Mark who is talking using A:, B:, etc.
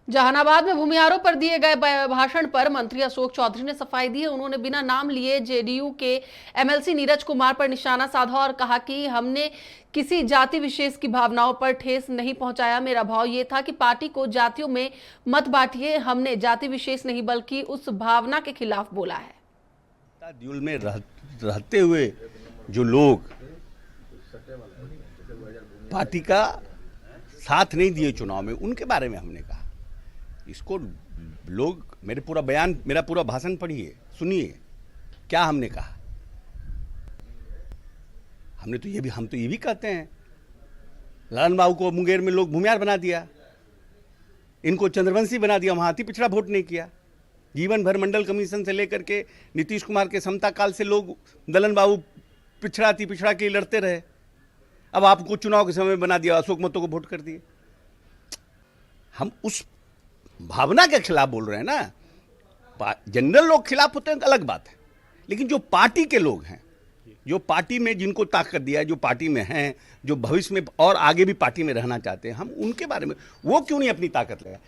A: जहानाबाद में भूमिहारों पर दिए गए भाषण पर मंत्री अशोक चौधरी ने सफाई दी है। उन्होंने बिना नाम लिए जेडीयू के एमएलसी नीरज कुमार पर निशाना साधा और कहा कि हमने किसी जाति विशेष की भावनाओं पर ठेस नहीं पहुंचाया। मेरा भाव ये था कि पार्टी को जातियों में मत बांटिए। हमने जाति विशेष नहीं बल्कि उस भावना के खिलाफ बोला है।
B: द्यूल में रहते हुए जो लोग पार्टी का साथ नहीं दिए चुनाव में, उनके बारे में हमने कहा। इसको लोग मेरा पूरा भाषण पढ़िए, सुनिए क्या हमने कहा। हम तो ये भी कहते हैं, ललन बाबू को मुंगेर में लोग भूमिहार बना दिया, इनको चंद्रवंशी बना दिया, वहां अति पिछड़ा वोट नहीं किया। जीवन भर मंडल कमीशन से लेकर के नीतीश कुमार के समता काल से लोग ललन बाबू पिछड़ा अति पिछड़ा के लड़ते रहे। अब आपको चुनाव के समय बना दिया, अशोक महतो को वोट कर दिए। हम उस भावना के खिलाफ बोल रहे हैं ना। जनरल लोग खिलाफ होते हैं, अलग बात है, लेकिन जो पार्टी के लोग हैं, जो पार्टी में जिनको ताकत दिया है, जो पार्टी में हैं, जो भविष्य में और आगे भी पार्टी में रहना चाहते हैं, हम उनके बारे में वो क्यों नहीं अपनी ताकत लगाए।